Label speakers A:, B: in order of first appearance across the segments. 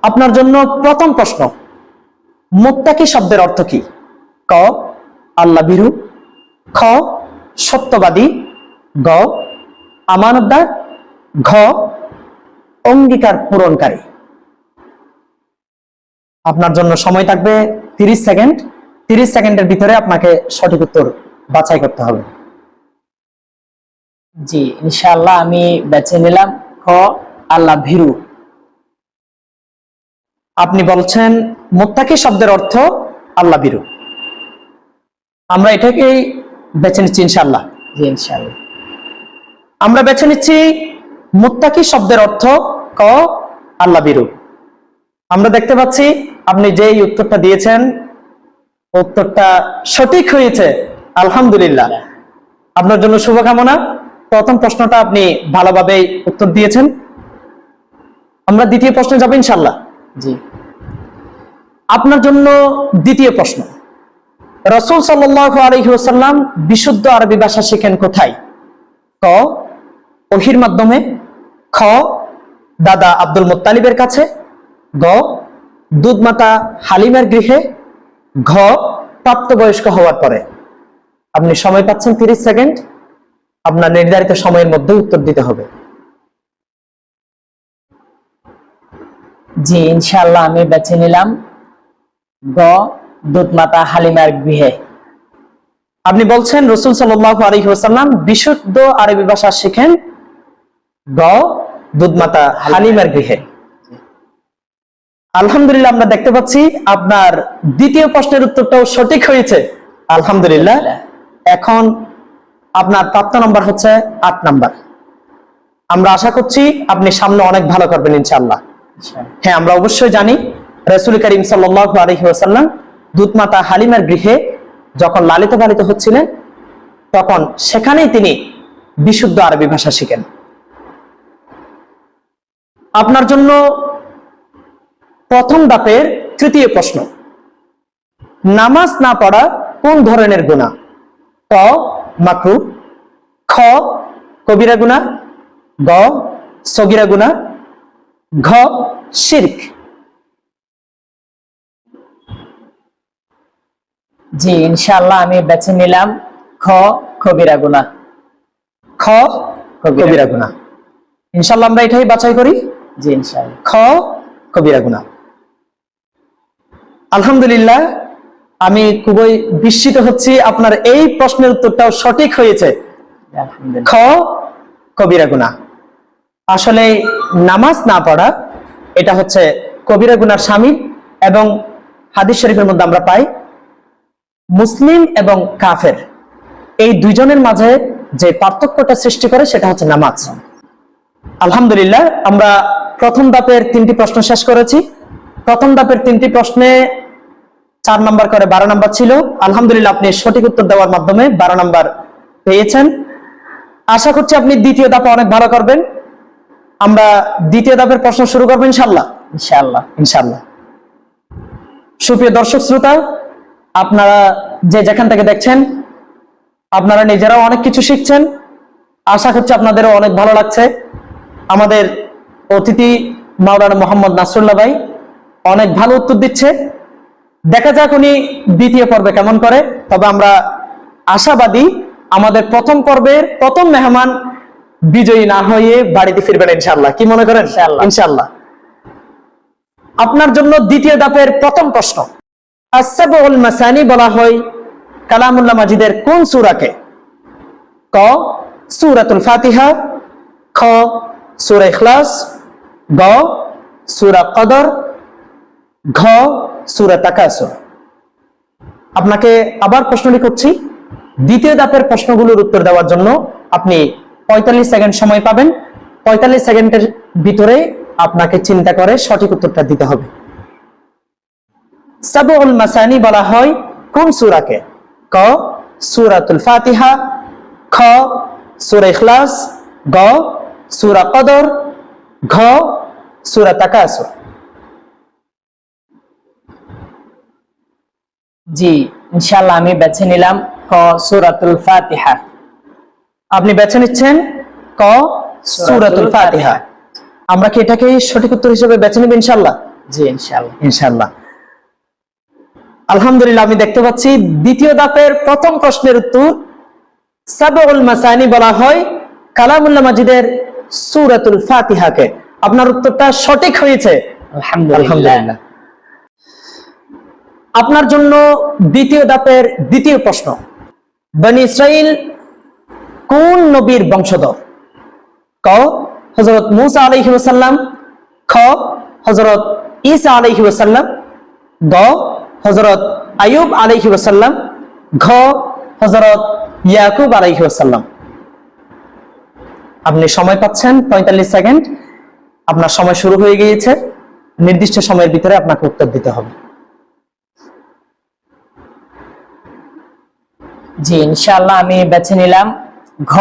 A: আপনার জন্য প্রথম প্রশ্ন, মুত্তাকি শব্দের অর্থ কি? ক আল্লাহ ভীরু, খ সত্যবাদী, গ আমানতদার, ঘ অঙ্গীকার পূরণকারী। আপনার জন্য সময় থাকবে 30 সেকেন্ড। 30 সেকেন্ডের ভিতরে আপনাকে সঠিক উত্তর বাছাই করতে হবে।
B: জি ইনশাআল্লাহ আমি বেছে নিলাম খ আল্লাহ ভীরু।
A: আপনি বলছেন মুত্তাকি শব্দের অর্থ আল্লাহ ভীরু। আমরা এটাকেই বেছে নিচ্ছি ইনশাআল্লাহ।
B: জি ইনশাআল্লাহ
A: আমরা বেছে নিচ্ছি মুত্তাকি শব্দের অর্থ ক আল্লাহ ভীরু। আমরা দেখতে পাচ্ছি আপনি যেই উত্তরটা দিয়েছেন উত্তরটা সঠিক হয়েছে, আলহামদুলিল্লাহ। আপনার জন্য শুভকামনা। প্রথম প্রশ্নটা আপনি ভালোভাবে উত্তর দিয়েছেন। আমরা দ্বিতীয় প্রশ্নে যাব ইনশাআল্লাহ।
B: জি
A: আপনার জন্য দ্বিতীয় প্রশ্ন, রাসূল সাল্লাল্লাহু আলাইহি ওয়াসাল্লাম বিশুদ্ধ আরবি ভাষা শিখেন কোথায়? ক ওহীর মাধ্যমে, খ দাদা আব্দুল মুত্তালিবের কাছে, গ দুধমাতা হালিমার গৃহে, ঘ প্রাপ্তবয়স্ক হওয়ার পরে। আপনি সময় পাচ্ছেন 30 সেকেন্ড। আপনার নির্ধারিত সময়ের মধ্যে উত্তর দিতে হবে।
B: জি ইনশাআল্লাহ আমি বেছে নিলাম গ দুধমাতা হালিমার গৃহে।
A: আপনি বলছেন রাসূল সাল্লাল্লাহু আলাইহি ওয়াসাল্লাম বিশুদ্ধ আরবি ভাষা শিখেন গ দুধমাতা হালিমার গৃহে। আলহামদুলিল্লাহ, আমরা দেখতে পাচ্ছি আপনার দ্বিতীয় প্রশ্নের উত্তরটাও সঠিক হয়েছে, আলহামদুলিল্লাহ। এখন আপনার প্রাপ্ত নাম্বার হচ্ছে 8 নাম্বার। আমরা আশা করছি আপনি সামনে অনেক ভালো করবেন ইনশাআল্লাহ। হ্যাঁ, আমরা অবশ্যই জানি রাসূল করিম সাল্লাল্লাহু আলাইহি ওয়াসাল্লাম দুধমাতা হালিমার গৃহে যখন লালিত পালিত হচ্ছিলেন তখন সেখানেই তিনি বিশুদ্ধ আরবি ভাষা শিখেন। আপনার জন্য প্রথম ধাপের তৃতীয় প্রশ্ন, নামাজ না পড়া কোন ধরনের গুনাহ? ক মাকরুহ, খ কবিরা গুনাহ, গ সগীরা গুনাহ, ঘ শিরক।
B: জি ইনশাআল্লাহ আমি বেছে নিলাম খ কবিরা গুনাহ।
A: খ কবিরা গুনাহ। ইনশাআল্লাহ আমরা এটাই বাছাই করি।
B: জি ইনশাআল্লাহ
A: খ কবিরা গুনাহ। আলহামদুলিল্লাহ, আমি খুবই বিস্মিত হচ্ছি, আপনার এই প্রশ্নের উত্তরটাও সঠিক হয়েছে, খ কবিরা গুনাহ। আসলে নামাজ না পড়া এটা হচ্ছে কবিরা গুনার শামিল, এবং হাদিস শরীফের মধ্যে আমরা পাই মুসলিম এবং কাফের এই দুইজনের মাঝে যে পার্থক্যটা সৃষ্টি করে সেটা হচ্ছে নামাজ। আলহামদুলিল্লাহ, আমরা প্রথম ধাপের 3টি প্রশ্ন শেষ করেছি। প্রথম ধাপের 3টি প্রশ্নে 4 নাম্বার করে 12 নাম্বার ছিল। আলহামদুলিল্লাহ, আপনি সঠিক উত্তর দেওয়ার মাধ্যমে 12 নাম্বার পেয়েছেন। আশা করছি আপনি দ্বিতীয় ধাপে অনেক ভালো করবেন। আমরা দ্বিতীয় ধাপের প্রশ্ন শুরু করবো ইনশাআল্লাহ।
B: ইনশাআল্লাহ
A: ইনশাআল্লাহ। সুপ্রিয় দর্শক শ্রোতা, আপনারা যে যেখান থেকে দেখছেন আপনারা নিজেরাও অনেক কিছু শিখছেন। আশা করছি আপনাদেরও অনেক ভালো লাগছে। আমাদের অতিথি মাওলানা মোহাম্মদ নাসরুল্লাহ ভাই অনেক ভালো উত্তর দিচ্ছে। দেখা যাক উনি দ্বিতীয় পর্বে কেমন করে। তবে আমরা আশাবাদী আমাদের প্রথম পর্বের প্রথম মেহমান বিজয়ী না হয়ে বাড়িতে ফিরবেন ইনশাআল্লাহ। কি মনে করেন? ইনশাআল্লাহ। আপনার জন্য দ্বিতীয় ধাপের প্রথম প্রশ্ন, আস-সাবউল মাসানি বলা হয় কালামুল্লাহ মাজিদের কোন সূরাকে? ক সূরাতুল ফাতিহা, খ সূরা ইখলাস, গ সূরা কদর, ঘ সূরা তাকাসুর। আপনাকে আবার প্রশ্নটি করছি, দ্বিতীয় ধাপের প্রশ্নগুলোর উত্তর দেওয়ার জন্য আপনি 45 সেকেন্ড সময় পাবেন। 45 সেকেন্ডের ভিতরে আপনাকে চিন্তা করে সঠিক উত্তরটা দিতে হবে। সাবউল মাসানি বলা হয় কোন সূরাকে? ক সূরাতুল ফাতিহা, খ সূরা ইখলাস, গ সূরা কদর, ঘ সূরা তাকাসুর।
B: জি ইনশাআল্লাহ আমি বেছে নিলাম ক সূরাতুল ফাতিহা।
A: আপনি বেছে নিচ্ছেন ক সূরাতুল ফাতিহা। আমরা কি এটাকে সঠিক উত্তর হিসেবে বেছে নিব ইনশাআল্লাহ?
B: জি ইনশাআল্লাহ।
A: ইনশাআল্লাহ। আলহামদুলিল্লাহ, আমি দেখতে পাচ্ছি দ্বিতীয় ধাপের প্রথম প্রশ্নের উত্তর সাবউল মাসানি বলা হয় কালামুল্লাহ মাজিদের সূরাতুল ফাতিহাকে। আপনার উত্তরটা সঠিক হয়েছে,
B: আলহামদুলিল্লাহ।
A: আপনার জন্য দ্বিতীয় ধাপের দ্বিতীয় প্রশ্ন, বনি ইসরাইল কোন নবীর বংশধর? ক হযরত মূসা আলাইহিস সালাম, খ হযরত ঈসা আলাইহিস সালাম, গ হযরত আইয়ুব আলাইহিস সালাম, ঘ হযরত ইয়াকুব আলাইহিস সালাম। আপনি সময় পাচ্ছেন 45 সেকেন্ড। আপনার সময় শুরু হয়ে গিয়েছে। নির্দিষ্ট সময়ের ভিতরে আপনাকে উত্তর দিতে হবে।
B: জি ইনশাআল্লাহ, আমি বেছে নিলাম ঘ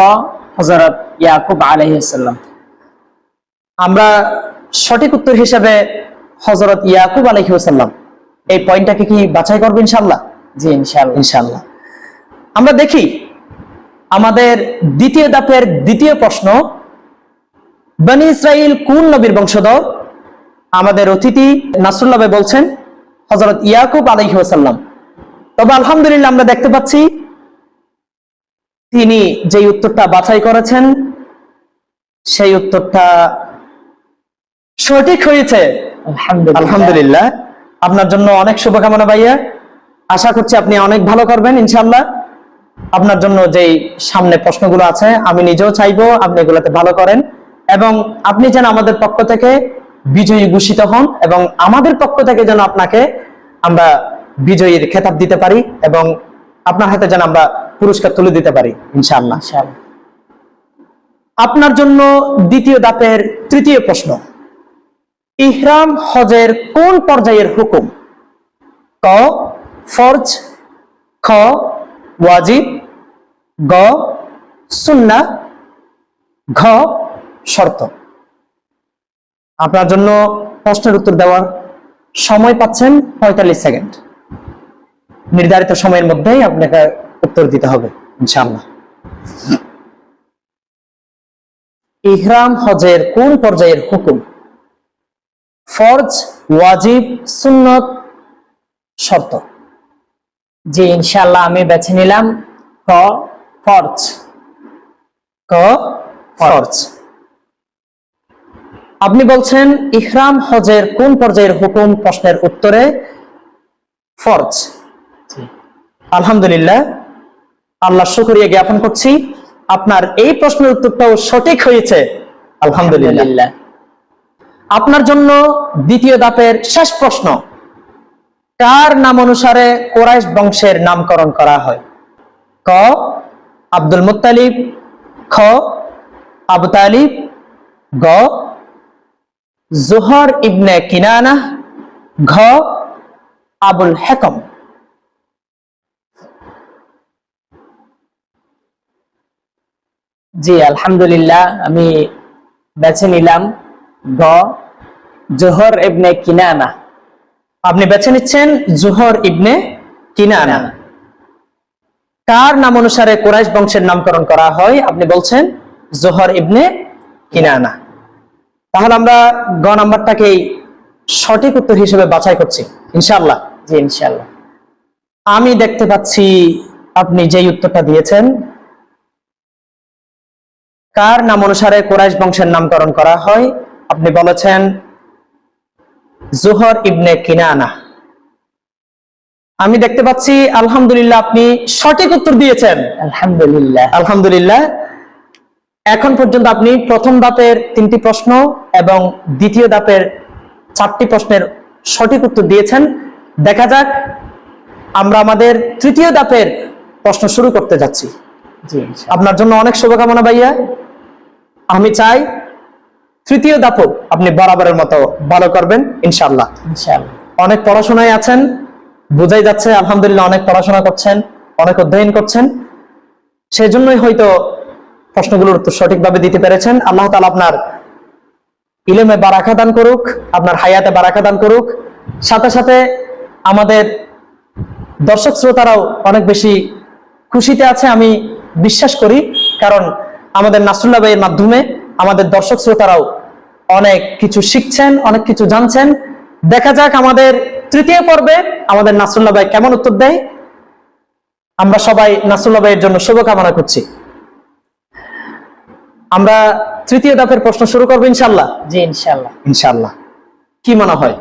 B: হযরত ইয়াকুব আলাইহিস সালাম।
A: আমরা সঠিক উত্তর হিসেবে হযরত ইয়াকুব আলাইহিস সালাম এই পয়েন্টটাকে কি বাছাই করব ইনশাআল্লাহ?
B: জি ইনশাআল্লাহ।
A: ইনশাআল্লাহ। আমরা দেখি আমাদের দ্বিতীয় ধাপের দ্বিতীয় প্রশ্ন, বনি ইসরাইল কোন নবীর বংশধর? আমাদের অতিথি নাসরুল্লাহ ভাই বলছেন হযরত ইয়াকুব আলাইহিস সালাম। তবে আলহামদুলিল্লাহ আমরা দেখতে পাচ্ছি তিনি যে উত্তরটা বাছাই করেছেন সেই উত্তরটা সঠিক হয়েছে। আলহামদুলিল্লাহ। আপনার জন্য অনেক শুভকামনা ভাইয়া। আশা করছি আপনি অনেক ভালো করবেন ইনশাআল্লাহ। আপনার জন্য যেই সামনে প্রশ্নগুলো আছে আমি নিজেও চাইবো আপনি এগুলোতে ভালো করেন এবং আপনি যেন আমাদের পক্ষ থেকে বিজয়ী ঘোষিত হন এবং আমাদের পক্ষ থেকে যেন আপনাকে আমরা বিজয়ীর খেতাব দিতে পারি এবং আপনার হাতে যেন আমরা পুরস্কার তুলে দিতে পারি ইনশাআল্লাহ। আপনার জন্য দ্বিতীয় ধাপের তৃতীয় প্রশ্ন, ইহরাম হজের কোন পর্যায়ের হুকুম? ক ফরজ, খ ওয়াজিব, গ সুন্নাহ, ঘ শর্ত। আপনার জন্য প্রশ্নের উত্তর দেওয়ার সময় পাচ্ছেন 45 সেকেন্ড। নির্ধারিত সময়ের মধ্যেই আপনাকে উত্তর দিতে হবে ইনশাআল্লাহ। ইহরাম হজের কোন পর্যায়ের হুকুম? ফরজ, ওয়াজিব, সুন্নত, শর্ত।
B: জি ইনশাআল্লাহ, আমি বেছে নিলাম ক ফরজ।
A: ক ফরজ। আপনি বলছেন ইহরাম হজের কোন পর্যায়ের হুকুম? প্রশ্নের উত্তরে ফরজ। আলহামদুলিল্লাহ, আল্লাহ শুকরিয়া জ্ঞাপন করছি আপনার এই প্রশ্নের উত্তরটাও সঠিক হয়েছে। আলহামদুলিল্লাহ। আপনার জন্য দ্বিতীয় ধাপের শেষ প্রশ্ন, কার নাম অনুসারে কুরাইশ বংশের নামকরণ করা হয়? ক আব্দুল মুত্তালিব, খ আবু তালিব, গ জুহর ইবনে কিনানা, ঘ আবুল হেকম।
B: জি আলহামদুলিল্লাহ, আমি বেছে নিলাম গ জোহর ইবনে কিনানা।
A: আপনি বেছে নিচ্ছেন জুহর ইবনে কিনানা। কার নাম অনুসারে কুরাইশ বংশের নামকরণ করা হয়? আপনি বলছেন জুহর ইবনে কিনানা। তাহলে আমরা গ নাম্বারটাকে সঠিক উত্তর হিসেবে বাছাই করছি ইনশাআল্লাহ।
B: জি ইনশাআল্লাহ।
A: আমি দেখতে পাচ্ছি আপনি যেই উত্তরটা দিয়েছেন, কার নাম অনুসারে কুরাইশ বংশের নামকরণ করা হয়? আপনি বলেছেন জুহর ইবনে কিনানা। আমি দেখতে পাচ্ছি আলহামদুলিল্লাহ আপনি সঠিক উত্তর দিয়েছেন।
B: আলহামদুলিল্লাহ।
A: আলহামদুলিল্লাহ। এখন পর্যন্ত আপনি প্রথম ধাপের 3টি প্রশ্ন এবং দ্বিতীয় ধাপের 4টি প্রশ্নের সঠিক উত্তর দিয়েছেন। দেখা যাক আমরা আমাদের তৃতীয় ধাপের প্রশ্ন শুরু করতে যাচ্ছি।
B: জি
A: আপনার জন্য অনেক শুভকামনা ভাইয়া। আমি চাই তৃতীয় ধাপও আপনি বরাবরের মতো ভালো করবেন ইনশাআল্লাহ।
B: ইনশাআল্লাহ।
A: অনেক পড়াশোনায় আছেন, বোঝাই যাচ্ছে আলহামদুলিল্লাহ অনেক পড়াশোনা করছেন, অনেক অধ্যয়ন করছেন, সেজন্যই হয়তো প্রশ্নগুলোর উত্তর সঠিকভাবে দিতে পেরেছেন। আল্লাহ তাআলা আপনার ইলমে বারাকা দান করুক, আপনার হায়াতে বারাকা দান করুক। সাথে সাথে আমাদের দর্শক শ্রোতারাও অনেক বেশি খুশিতে আছে আমি বিশ্বাস করি, কারণ আমাদের নাসরুল্লাহ ভাইয়ের মাধ্যমে আমাদের দর্শক শ্রোতারাও অনেক কিছু শিখছেন, অনেক কিছু জানছেন দেখা যাক আমাদের তৃতীয় পর্বে আমাদের নাসরুল্লাহ ভাই কেমন উত্তর দেয়। আমরা সবাই নাসরুল্লাহ ভাইয়ের জন্য শুভকামনা করছি। আমরা তৃতীয় ধাপের প্রশ্ন শুরু করবো ইনশাল্লাহ।
B: জি ইনশাআল্লাহ।
A: ইনশাল্লাহ। কি মনে হয়,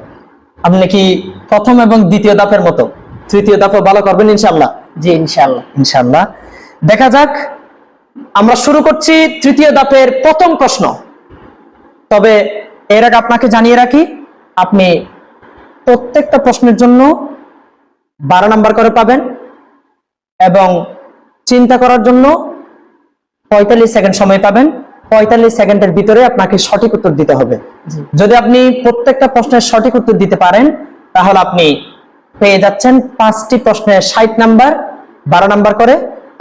A: আপনি কি প্রথম এবং দ্বিতীয় ধাপের মতো তৃতীয় ধাপে ভালো করবেন ইনশাল্লাহ?
B: জি ইনশাআল্লাহ।
A: ইনশাল্লাহ। দেখা যাক, আমরা শুরু করছি তৃতীয় ধাপের প্রথম প্রশ্ন। তবে এর আগে আপনাকে জানিয়ে রাখি, আপনি প্রত্যেকটা প্রশ্নের জন্য 12 নাম্বার করে পাবেন এবং চিন্তা করার জন্য 45 সেকেন্ড সময় পাবেন। 45 সেকেন্ডের ভিতরে আপনাকে সঠিক উত্তর দিতে হবে। যদি আপনি প্রত্যেকটা প্রশ্নের সঠিক উত্তর দিতে পারেন তাহলে আপনি পেয়ে যাচ্ছেন 5টি প্রশ্নের 60 নাম্বার, 12 নাম্বার করে।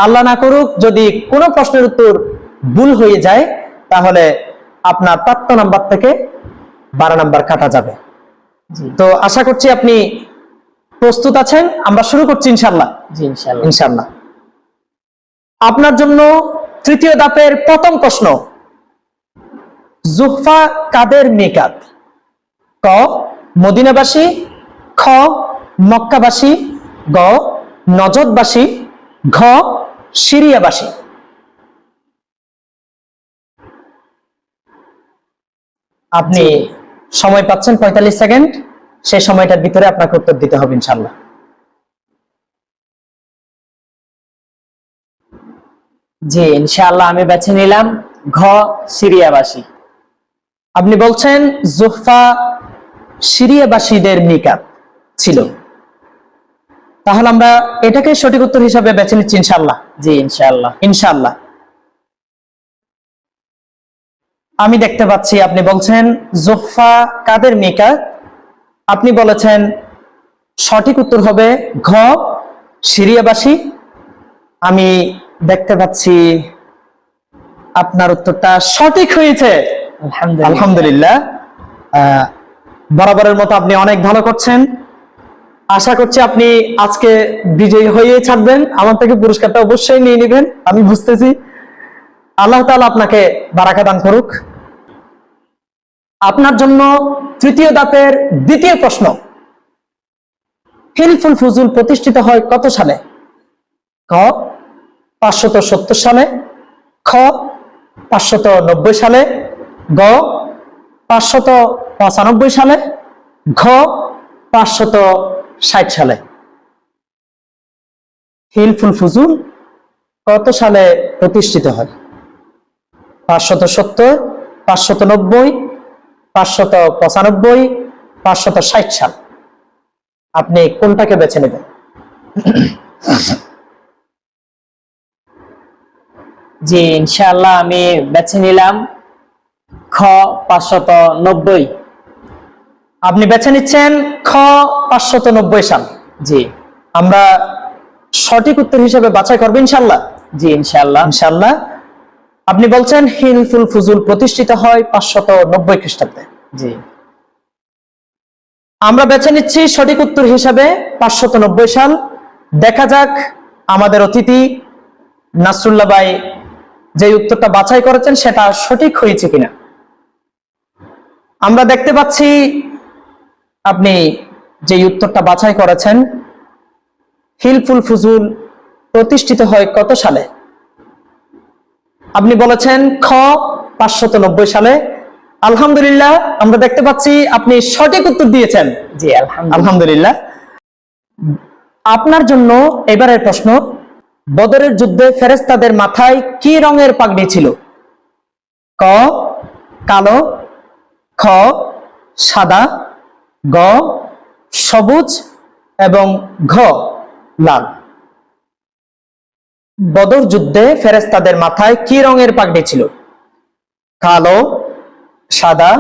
A: আল্লাহ না করুক যদি কোনো প্রশ্নের উত্তর ভুল হয়ে যায় তাহলে আপনার প্রাপ্ত নাম্বার থেকে 12 নাম্বার কাটা যাবে। তো আশা করছি আপনি প্রস্তুত আছেন। আমরা শুরু করছি ইনশাল্লাহ।
B: জি ইনশাআল্লাহ।
A: ইনশাল্লাহ। আপনার জন্য তৃতীয় ধাপের প্রথম প্রশ্ন, জুহফা কাদের মিকাত? ক মদিনাবাসী, খ মক্কাবাসী, গ নজদবাসী, ঘ সিরিয়াবাসী। আপনি সময় পাচ্ছেন 45 সেকেন্ড। সেই সময়টার ভিতরে আপনাকে উত্তর দিতে হবে ইনশাল্লাহ।
B: জি ইনশাআল্লাহ, আমি বেছে নিলাম ঘ সিরিয়াবাসী।
A: আপনি বলছেন জুহফা সিরিয়াবাসীদের মিকাত ছিল, তাহলে আমরা এটাকে সঠিক উত্তর হিসাবে বেছে নিচ্ছি ইনশাআল্লাহ।
B: জি ইনশাআল্লাহ।
A: ইনশাআল্লাহ। আমি দেখতে পাচ্ছি আপনি বলছেন জুহফা কাদের মিকাত। আপনি বলেছেন সঠিক উত্তর হবে ঘ সিরিয়াবাসী। আমি দেখতে পাচ্ছি আপনার উত্তরটা সঠিক হয়েছে।
B: আলহামদুলিল্লাহ।
A: আলহামদুলিল্লাহ। বরাবরের মতো আপনি অনেক ভালো করছেন। আশা করছি আপনি আজকে বিজয়ী হয়ে ছাড়বেন। আমার থেকে পুরস্কারটা অবশ্যই নিয়ে নেবেন, আমি বুঝতেছি। আল্লাহ তাআলা আপনাকে বারাকা দান করুক। আপনার জন্য তৃতীয় ধাপের দ্বিতীয় প্রশ্ন, হিলফুল ফুজুল প্রতিষ্ঠিত হয় কত সালে? ক 570 সালে, খ 590 সালে, গ 595 সালে, ঘ 560 সালে। হিলফুল ফুজুল কত সালে প্রতিষ্ঠিত হয়? 570, 590, 595, 560 সাল। আপনি কোনটাকে বেছে নেবেন?
B: জি ইনশাআল্লাহ, আমি বেছে নিলাম খ 590।
A: আপনি বেছে নিচ্ছেন খ 590 সাল।
B: জি
A: আমরা সঠিক উত্তর হিসেবে বাছাই করবো ইনশাআল্লাহ।
B: জি ইনশাআল্লাহ।
A: ইনশাআল্লাহ। আপনি বলছেন হিলফুল ফুজুল প্রতিষ্ঠিত হয় 590 খ্রিস্টাব্দে।
B: জি
A: আমরা বেছে নিচ্ছি সঠিক উত্তর হিসাবে 590 সাল। দেখা যাক আমাদের অতিথি নাসরুল্লাহ ভাই যে উত্তরটা বাছাই করেছেন সেটা সঠিক হয়েছে কিনা। আমরা দেখতে পাচ্ছি আপনি যে উত্তরটা বাছাই করেছেন, হিলফুল ফুজুল প্রতিষ্ঠিত হয় কত সালে? আপনি বলেছেন খ 590 সালে। আলহামদুলিল্লাহ, আমরা দেখতে পাচ্ছি আপনি সঠিক উত্তর দিয়েছেন।
B: জি আলহামদুলিল্লাহ।
A: আলহামদুলিল্লাহ। আপনার জন্য এবারের প্রশ্ন, বদরের যুদ্ধে ফেরেশতাদের মাথায় কি রঙের পাগড়ি ছিল? ক কালো, খ সাদা, গ সবুজ এবং ঘ লাল। বদর যুদ্ধে ফেরেশতাদের মাথায় কি রঙের পাগড়ি ছিল? কালো, সাদা,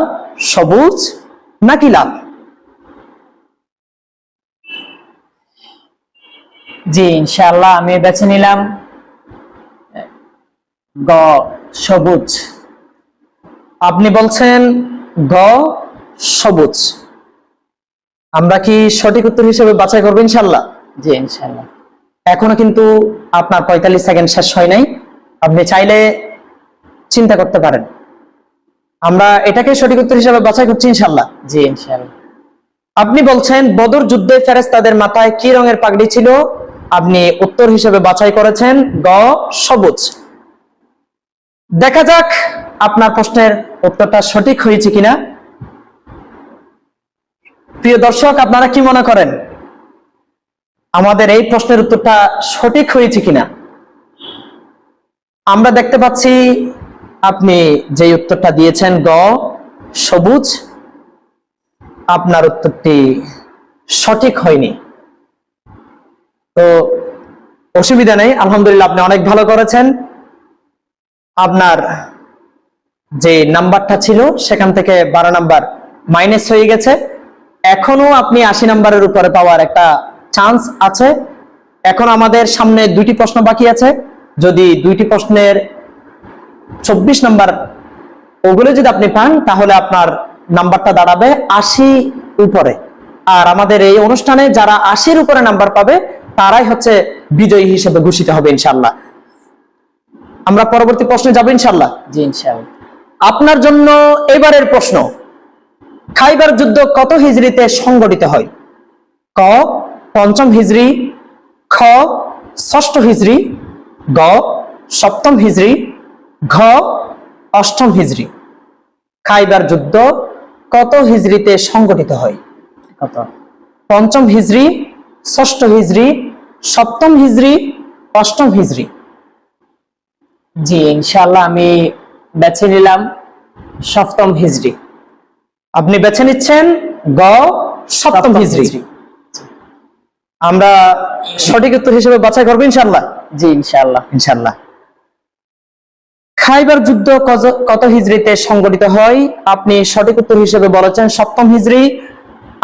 A: সবুজ নাকি লাল?
B: জি ইনশাআল্লাহ, আমি বেছে নিলাম গ সবুজ।
A: আপনি বলছেন গ সবুজ। আমরা কি সঠিক উত্তর হিসেবে বাছাই করবো ইনশাআল্লাহ?
B: জি ইনশাআল্লাহ।
A: এখনো কিন্তু আপনার 45 সেকেন্ড শেষ হয় নাই। আপনি চাইলে চিন্তা করতে পারেন। আমরা এটাকে সঠিক উত্তর হিসেবে বাছাই করছি ইনশাআল্লাহ।
B: জি ইনশাআল্লাহ।
A: আপনি বলছেন বদর যুদ্ধে ফেরেশতাদের মাথায় কি রঙের পাগড়ি ছিল? আপনি উত্তর হিসেবে বাছাই করেছেন গ সবুজ। দেখা যাক আপনার প্রশ্নের উত্তরটা সঠিক হয়েছে কিনা। প্রিয় দর্শক, আপনারা কি মনে করেন আমাদের এই প্রশ্নের উত্তরটা সঠিক হয়েছে কিনা? আমরা দেখতে পাচ্ছি আপনি যে উত্তরটা দিয়েছেন গ সবুজ, আপনার উত্তরটি সঠিক হয়নি। তো অসুবিধা নেই, আলহামদুলিল্লাহ আপনি অনেক ভালো করেছেন। আপনার যে নাম্বারটা ছিল সেখান থেকে 12 নাম্বার মাইনাস হয়ে গেছে। এখনো আপনি 80 নাম্বারের উপরে পাওয়ার একটা চান্স আছে। এখন আমাদের সামনে 2টি প্রশ্ন বাকি আছে। যদি 2টি প্রশ্নের 24 নাম্বার ওগুলো যদি আপনি পান তাহলে আপনার নাম্বারটা দাঁড়াবে 80 উপরে। আর আমাদের এই অনুষ্ঠানে যারা 80-র উপরে নাম্বার পাবে তারাই হচ্ছে বিজয়ী হিসেবে ঘোষিত হবে ইনশাআল্লাহ। আমরা পরবর্তী প্রশ্নে যাব ইনশাআল্লাহ।
B: জি ইনশাআল্লাহ।
A: আপনার জন্য এবারের প্রশ্ন, খাইবার যুদ্ধ কত হিজরিতে সংঘটিত হয়? ক 5ম হিজরি, খ 6ষ্ঠ হিজরি, গ 7ম হিজরি, ঘ 8ম হিজরি। খাইবার যুদ্ধ কত হিজরিতে সংঘটিত হয়?
B: কত?
A: 5ম হিজরি, 6ষ্ঠ হিজরি, 7ম হিজরি, 8ম হিজরি।
B: জি ইনশাআল্লাহ আমি বেছে নিলাম 7ম হিজরি।
A: আপনি বেছে নিচ্ছেন গ 7ম হিজরি। আমরা সঠিক উত্তর হিসেবে বাছাই করব ইনশাআল্লাহ।
B: জি ইনশাআল্লাহ।
A: ইনশাআল্লাহ। খাইবার যুদ্ধ কত হিজরিতে সংঘটিত হয়? আপনি সঠিক উত্তর হিসেবে বলেছেন 7ম হিজরি।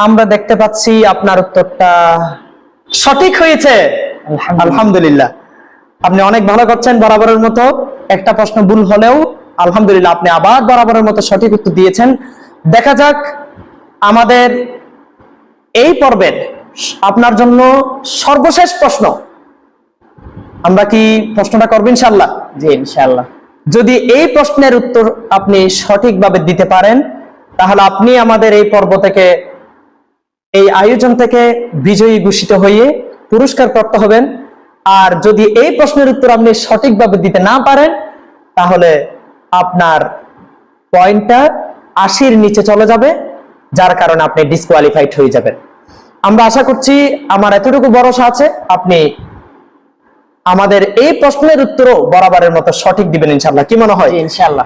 A: আমরা দেখতে পাচ্ছি আপনার উত্তরটা সঠিক হয়েছে, আলহামদুলিল্লাহ। আপনি অনেক ভালো করছেন বরাবরের মতো। একটা প্রশ্ন ভুল হলেও আলহামদুলিল্লাহ আপনি আবার বরাবরের মতো সঠিক উত্তর দিয়েছেন। দেখা যাক আমাদের এই পর্বের আপনার জন্য সর্বশেষ প্রশ্ন। আমরা কি প্রশ্নটা করব ইনশাআল্লাহ?
B: জি ইনশাআল্লাহ।
A: যদি এই প্রশ্নের উত্তর আপনি সঠিকভাবে দিতে পারেন তাহলে আপনি আমাদের এই পর্ব থেকে, এই আয়োজন থেকে বিজয়ী ঘোষিত হয়ে পুরস্কার প্রাপ্ত হবেন। আর যদি এই প্রশ্নের উত্তর আপনি সঠিকভাবে দিতে না পারেন তাহলে আপনার পয়েন্টটা 80-র নিচে চলে যাবে, যার কারণে আপনি ডিসকোয়ালিফাইড হয়ে যাবেন। আমরা আশা করছি, আমার এতটুকু ভরসা আছে, আপনি আমাদের এই প্রশ্নের উত্তরও বরাবরের মতো সঠিক দিবেন ইনশাআল্লাহ। কি মনে হয়?
B: ইনশাআল্লাহ।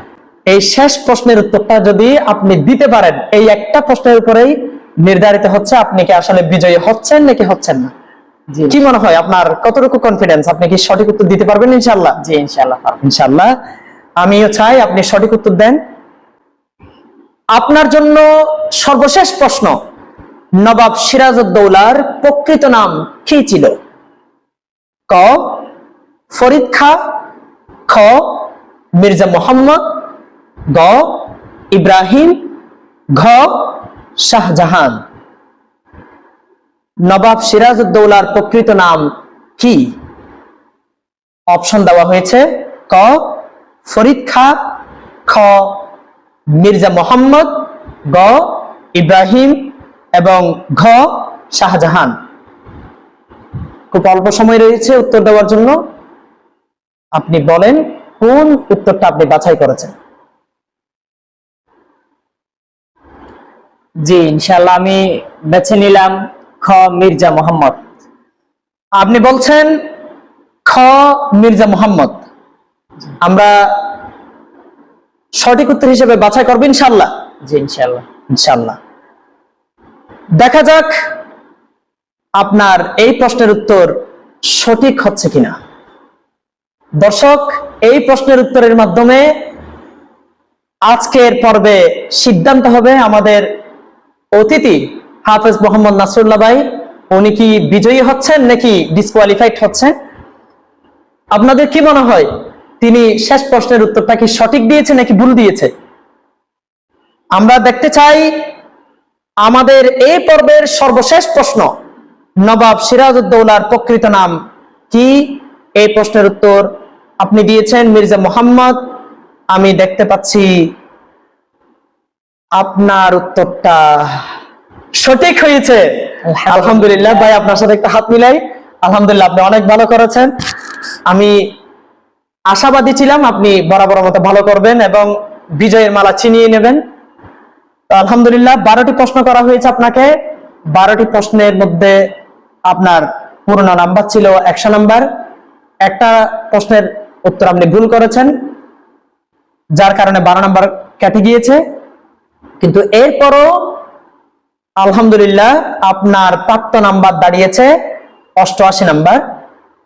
A: এই শেষ প্রশ্নের উত্তরটা যদি আপনি দিতে পারেন, এই একটা প্রশ্নের উপরেই নির্ধারিত হচ্ছে আপনি কি আসলে বিজয়ী হচ্ছেন নাকি হচ্ছেন না। কি মনে হয় আপনার কতটুকু কনফিডেন্স? আপনি কি সঠিক উত্তর দিতে পারবেন ইনশাআল্লাহ?
B: জি ইনশাআল্লাহ।
A: ইনশাআল্লাহ। আমিও চাই আপনি সঠিক উত্তর দেন। আপনার জন্য সর্বশেষ প্রশ্ন, নবাব সিরাজউদ্দৌলার প্রকৃত নাম কি ছিল? ক ফরিদ খাঁ, খ মির্জা মোহাম্মদ, গ ইব্রাহিম, ঘ শাহজাহান। নবাব সিরাজউদ্দৌলার প্রকৃত নাম কি? অপশন দেওয়া হয়েছে ক ফরিদ খাঁ, খ মির্জা মোহাম্মদ, গ ইব্রাহিম এবং ঘ শাহজাহান। খুব অল্প সময় রয়েছে উত্তর দেওয়ার জন্য। আপনি বলেন কোন উত্তরটা আপনি বাছাই করেছেন।
B: জি ইনশাআল্লাহ আমি বেছে নিলাম খ মির্জা মোহাম্মদ।
A: আপনি বলছেন খ মির্জা মোহাম্মদ। আমরা সঠিক উত্তর হিসেবে বাছাই করব ইনশাআল্লাহ।
B: জি ইনশাআল্লাহ।
A: ইনশাআল্লাহ। দেখা যাক আপনার এই প্রশ্নের উত্তর সঠিক হচ্ছে কিনা। দর্শক, এই প্রশ্নের উত্তরের মাধ্যমে আজকের পর্বে সিদ্ধান্ত হবে আমাদের অতিথি হাফেজ মোহাম্মদ নাসরুল্লাহ ভাই, উনি কি বিজয়ী হচ্ছেন নাকি ডিসকোয়ালিফাইড হচ্ছেন। আপনাদের কি মনে হয় তিনি শেষ প্রশ্নের উত্তরটা কি সঠিক দিয়েছে নাকি ভুল দিয়েছে? আমরা দেখতে চাই আমাদের এই পর্বের সর্বশেষ প্রশ্ন, নবাব সিরাজউদ্দৌলার প্রকৃত নাম কি? এই প্রশ্নের উত্তর আপনি দিয়েছেন মির্জা মোহাম্মদ। আমি দেখতে পাচ্ছি আপনার উত্তরটা সঠিক হয়েছে। আলহামদুলিল্লাহ ভাই, আপনার সাথে একটা হাত মিলাই। আলহামদুলিল্লাহ, আপনি অনেক ভালো করেছেন। আমি আশাবাদী ছিলাম আপনি বরাবর মতো ভালো করবেন এবং বিজয়ের মালা ছিনিয়ে নেবেন। তো আলহামদুলিল্লাহ, 12টি প্রশ্ন করা হয়েছে আপনাকে। 12টি প্রশ্নের মধ্যে আপনার পূর্ণ নাম্বার ছিল 100 নাম্বার। একটা প্রশ্নের উত্তর আপনি ভুল করেছেন, যার কারণে 12 নাম্বার কেটে গিয়েছে। কিন্তু এরপরও আলহামদুলিল্লাহ আপনার প্রাপ্ত নাম্বার দাঁড়িয়েছে 88 নাম্বার।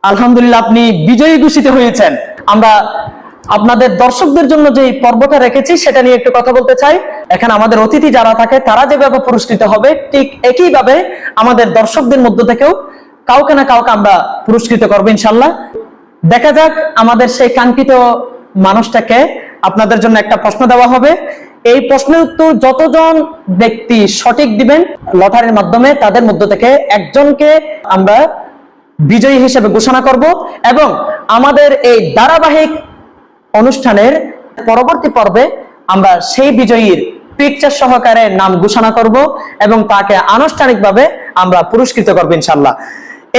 A: আলহামদুলিল্লাহ, আপনি বিজয়ী ঘোষিত হয়েছেন। আমরা আপনাদের দর্শকদের জন্য যে পর্বটা রেখেছি সেটা নিয়ে একটু কথা বলতে চাই। এখানে আমাদের অতিথি যারা থাকে তারা যেভাবে পুরস্কৃত হবে, ঠিক একইভাবে আমাদের দর্শকদের মধ্য থেকেও কাউকে না কাউকে আমরা পুরস্কৃত করবো ইনশাল্লাহ। দেখা যাক আমাদের সেই কাঙ্ক্ষিত মানুষটাকে। আপনাদের জন্য একটা প্রশ্ন দেওয়া হবে। এই প্রশ্নের উত্তর যতজন ব্যক্তি সঠিক দিবেন লটারির মাধ্যমে, তাদের মধ্য থেকে একজনকে আমরা বিজয়ী হিসেবে ঘোষণা করব এবং আমাদের এই ধারাবাহিক অনুষ্ঠানের পরবর্তী পর্বে আমরা সেই বিজয়ীর পিকচার সহকারে নাম ঘোষণা করব এবং তাকে আনুষ্ঠানিকভাবে আমরা পুরস্কৃত করব ইনশাআল্লাহ।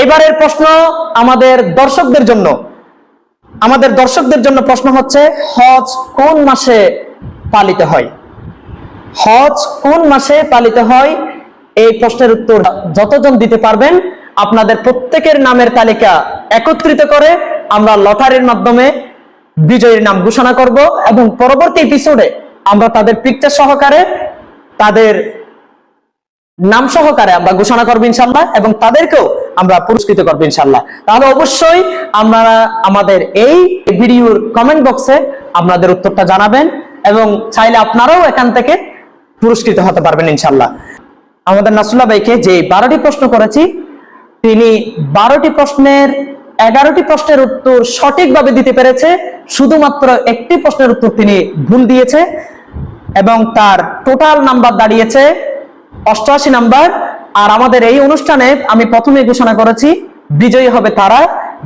A: এবারের প্রশ্ন আমাদের দর্শকদের জন্য। আমাদের দর্শকদের জন্য প্রশ্ন হচ্ছে, হজ কোন মাসে পালিত হয়? হজ কোন মাসে পালিত হয়? এই প্রশ্নের উত্তর যতজন দিতে পারবেন আপনাদের প্রত্যেকের নামের তালিকা একত্রিত করে আমরা লটারির মাধ্যমে বিজয়ীর নাম ঘোষণা করব এবং পরবর্তী এপিসোডে আমরা তাদের পিকচার সহকারে, তাদের নাম সহকারে আমরা ঘোষণা করবো ইনশাল্লাহ এবং তাদেরকেও আমরা পুরস্কৃত করবো ইনশাল্লাহ। তাহলে অবশ্যই আপনারা আমাদের এই ভিডিওর কমেন্ট বক্সে আপনাদের উত্তরটা জানাবেন এবং চাইলে আপনারাও এখান থেকে পুরস্কৃত হতে পারবেন ইনশাল্লাহ। আমাদের নাসুল্লাহ ভাইকে যে 12টি প্রশ্ন করেছি, তিনি 12টি প্রশ্নের 11টি প্রশ্নের উত্তর সঠিকভাবে দিতে পেরেছে। শুধুমাত্র একটি প্রশ্নের উত্তর তিনি ভুল দিয়েছে এবং তার টোটাল নাম্বার দাঁড়িয়েছে 88 নাম্বার। আর আমাদের এই অনুষ্ঠানে আমি প্রথমে ঘোষণা করেছি বিজয়ী হবে তারা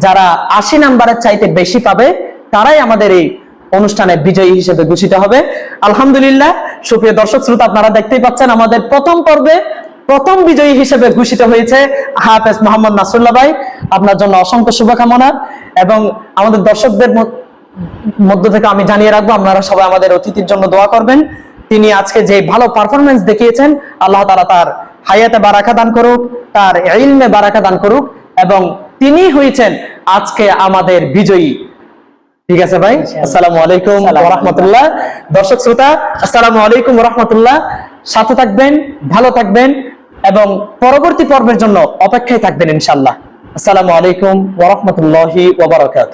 A: যারা 80 নাম্বারের চাইতে বেশি পাবে, তারাই আমাদের এই অনুষ্ঠানে বিজয়ী হিসেবে ঘোষিত হবে। আলহামদুলিল্লাহ, সুপ্রিয় দর্শক শ্রোতা, আপনারা দেখতেই পাচ্ছেন আমাদের প্রথম পর্বে প্রথম বিজয়ী হিসেবে ঘোষিত হয়েছে হাফেজ মোহাম্মদ নাসুল্লাহ ভাই। আপনার জন্য অসংখ্য শুভকামনা এবং আমাদের দর্শকদের মধ্য থেকে আমি জানিয়ে রাখবো আপনারা সবাই আমাদের অতিথির জন্য দোয়া করবেন। তিনি আজকে যে ভালো পারফরমেন্স দেখিয়েছেন, আল্লাহ তাআলা তার হায়াতে বারাকা দান করুক, তার ইলমে বারাকা দান করুক এবং তিনি হয়েছেন আজকে আমাদের বিজয়ী। ঠিক আছে ভাই, আসসালামু আলাইকুম ওয়া রাহমাতুল্লাহ। দর্শক শ্রোতা, আসসালামু আলাইকুম ওয়া রাহমাতুল্লাহ। সাথে থাকবেন, ভালো থাকবেন এবং পরবর্তী পর্বের জন্য অপেক্ষায় থাকবেন ইনশাআল্লাহ। আসসালামু আলাইকুম ওয়া রাহমাতুল্লাহি ওয়া বারাকাতুহু।